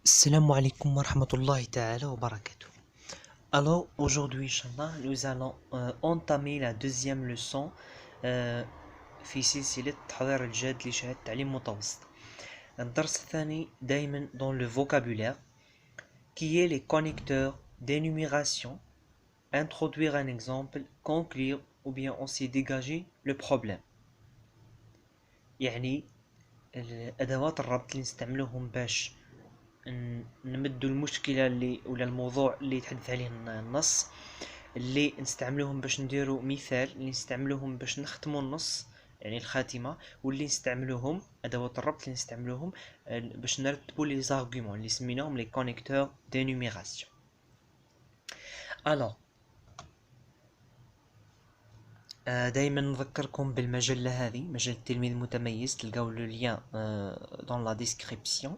Assalamu alaikum wa rahmatullahi ta'ala wa barakatuh. Alors aujourd'hui, Inch'Allah, nous allons entamer la deuxième leçon في سلسلة تحضير الجاد لشهادة التعليم المتوسط. الدرس الثاني دايما dans le vocabulaire qui est les connecteurs d'énumération, introduire un exemple, conclure ou bien aussi dégager le problème. يعني أدوات الربط اللي نستعملوهم باش نمدوا المشكله اللي ولا الموضوع اللي يتحدث عليه النص، اللي نستعملوهم باش نديروا مثال، اللي نستعملوهم باش نختموا النص يعني الخاتمه، واللي نستعملوهم ادوات الربط اللي نستعملوهم باش نرتبوا لي زارغومون اللي سميناهم لي كونيكتور دينوميراسيون. الوغ دائما نذكركم بالمجله هذه، مجله التلميذ المتميز، تلقاو لو لين dans la description.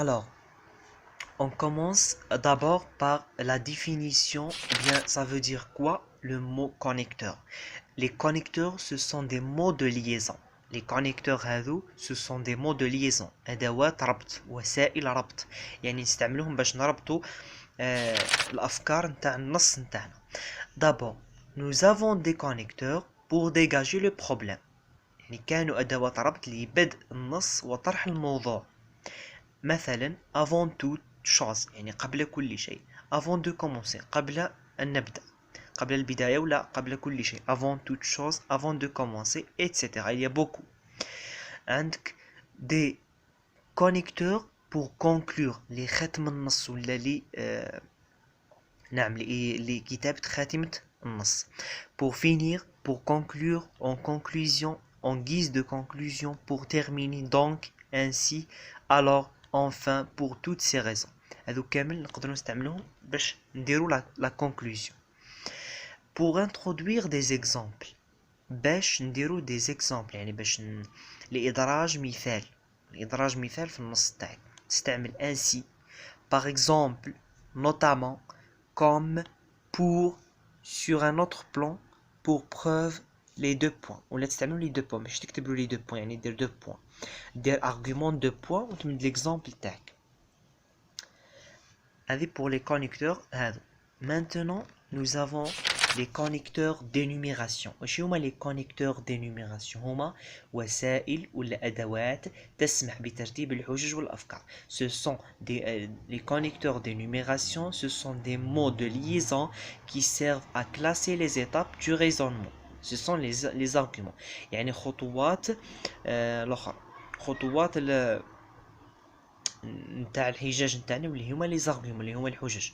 Alors, on commence d'abord par la définition. Bien, ça veut dire quoi le mot connecteur? Les connecteurs, ce sont des mots de liaison. Les connecteurs هذو ce sont des mots de liaison. أدوات ربط، وسائل ربط، يعني نستعملوهم باش نربطوا الأفكار نتاع النص نتاعنا. D'abord, nous avons des connecteurs pour dégager le problème. يعني كانوا أدوات ربط لبدء النص وطرح الموضوع. مثلا avant toute chose يعني قبل كل شيء. avant de commencer قبل أن نبدأ، قبل البداية ولا قبل كل شيء. avant toute chose, avant de commencer, etc. Il y a beaucoup. عندك des connecteurs pour conclure les ختم النص ولا لي نعم لكتابة خاتمة النص. pour finir, pour conclure, en conclusion, en guise de conclusion, pour terminer, donc, ainsi, alors, enfin, pour toutes ces raisons. هذو كامل نقدروا نستعملوهم باش نديروا la conclusion. pour introduire des exemples باش نديروا des exemples يعني باش لإدراج مثال، لإدراج مثال في النص تاعك تستعمل ainsi, par exemple, notamment, comme, pour, sur un autre plan, pour preuve, les deux points. ولا تستعملوا les deux points باش تكتبوا les deux points يعني دير deux points، دير argument deux points وتمد l'exemple تاعك. هذه pour les connecteurs هذو. Maintenant nous avons les connecteurs d'énumération. واش هما les connecteurs d'énumération؟ هما وسائل ولا أدوات تسمح بترتيب الحجج والأفكار. Ce sont les connecteurs d'énumération, ce sont des mots de liaison qui servent à classer les étapes du raisonnement. Ce sont les arguments. يعني خطوات الأخرى، خطوات نتاع الحجاج نتاعنا واللي هما لي زارغومون اللي هما الحجج.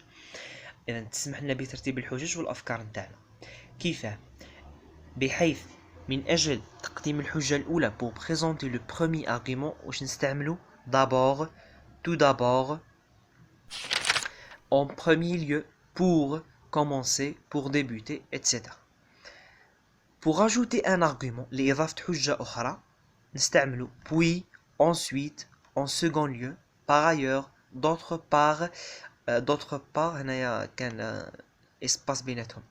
إذا تسمح لنا بترتيب الحجج والأفكار نتاعنا. كيفاه؟ بحيث من أجل تقديم الحجة الأولى pour présenter le premier argument واش نستعملو d'abord, tout d'abord, en premier lieu, pour commencer, pour débuter, etc. pour ajouter un argument لإضافة حجة أخرى نستعملو puis, ensuite, en second lieu, par ailleurs, d'autre part, هنايا كان espace بيناتهم.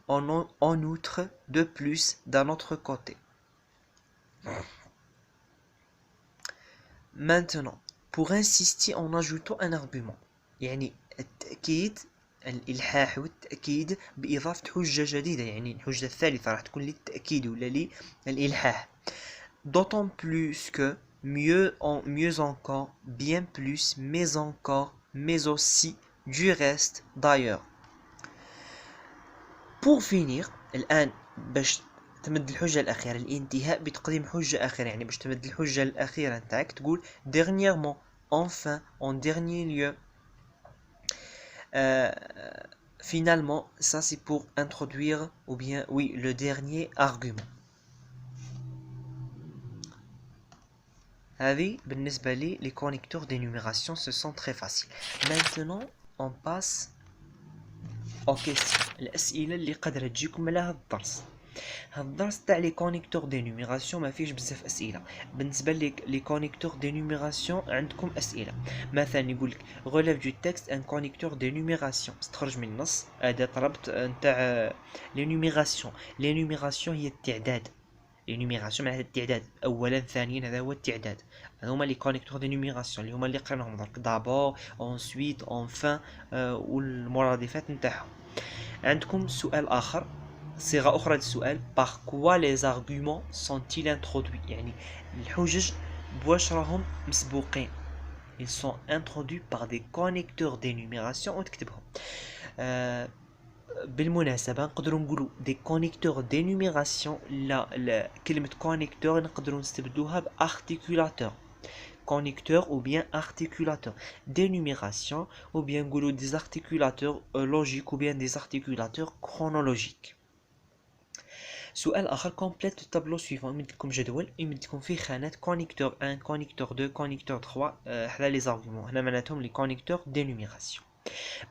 En outre, de plus, d'un autre côté. Maintenant, pour insister en ajoutant un argument يعني التأكيد، الإلحاح والتأكيد بإضافة حجة جديدة، يعني الحجة الثالثة راح تكون للتأكيد ولا للإلحاح. D'autant plus que, mieux encore, bien plus, mais encore, mais aussi, du reste, d'ailleurs. pour finir الآن باش تمد الحجة الأخيرة، الانتهاء بتقديم حجة أخيرة، يعني باش تمد الحجة الأخيرة نتاعك تقول dernièrement, enfin, en dernier lieu, finalement. Ça c'est pour introduire, ou bien oui, le dernier argument. هذه بالنسبة لي les connecteurs d'énumération ce sont très faciles. Maintenant on passe aux questions، الأسئلة اللي قادرة تجيكم على هذا الدرس. هذا الدرس تاع لي كونيكتور دينوميراسيون ما فيهش بزاف اسئله. بالنسبه لي كونيكتور دينوميراسيون عندكم اسئله، مثلا يقول لك relève du texte un connecteur d'énumération، تخرج من النص اداه ربط نتاع لينوميراسيون. لينوميراسيون هي التعداد، l'énumération معناتها التعداد اولا ثانيا هذا هو التعداد هما لي كونيكتور دي نيميراسيون اللي هما اللي قريناهم درك دابور ensuite enfin والمرادفات نتاعهم. عندكم سؤال اخر صيغه اخرى للسؤال par quoi les arguments sont-ils introduits يعني الحجج بواش راهم مسبوقين ils sont introduits par des connecteurs d'énumération وتكتبهم. بالمناسبة نقدروا نقولوا دي كونيكتور دينوميراسيون لا كلمة كونيكتور نقدروا نستبدلوها بارتيكولاتور connecteur ou bien articulateur d'énumération ou bien نقولوا des articulateurs logiques ou bien des articulateurs chronologiques. سؤال آخر complète le tableau suivant يمدكم جدول يمدكم فيه خانات connecteur 1 connecteur 2 connecteur 3 هذا les arguments هنا معناتهم les connecteurs d'énumération.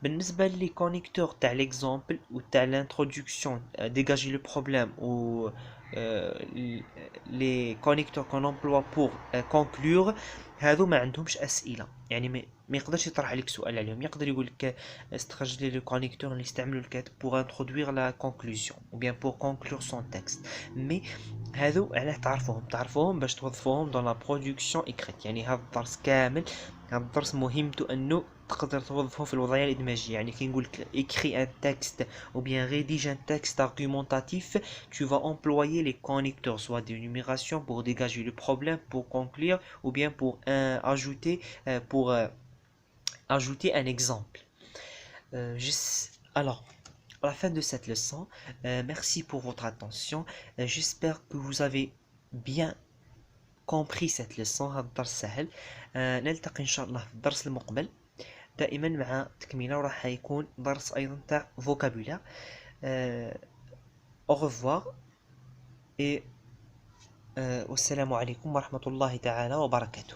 بالنسبة لي كونيكتور تاع ليكزامبل و تاع لانترودكسيون ديجاجي لو بروبليم و لي كونيكتور كون امبلوا بور كونكلور هادو ما عندهمش اسئله يعني ما يقدرش يطرح عليك سؤال عليهم يقدر يقول لك استخرج لي لو كونيكتور اللي يستعملوا الكاتب بور انترودوير لا كونكلوزيون او بيان بور كونكلور سون تكست مي هادو علاه تعرفوهم باش توظفوهم دون لا برودكسيون ايكريت يعني هذا الدرس كامل هذا الدرس مهمته انه تقدر توظفه في الوضعيه الادماجيه يعني كي نقول لك écris un texte ou bien rédige un texte argumentatif tu vas employer les connecteurs soit des numérations pour dégager le problème pour conclure ou bien pour ajouter un exemple. Alors à la fin de cette leçon merci pour votre attention j'espère que vous avez bien compris cette leçon هذا الدرس سهل نلتقي ان شاء الله في الدرس المقبل دائما مع تكملة وراح يكون درس ايضا تاع vocabulaire au revoir et والسلام عليكم ورحمة الله تعالى وبركاته.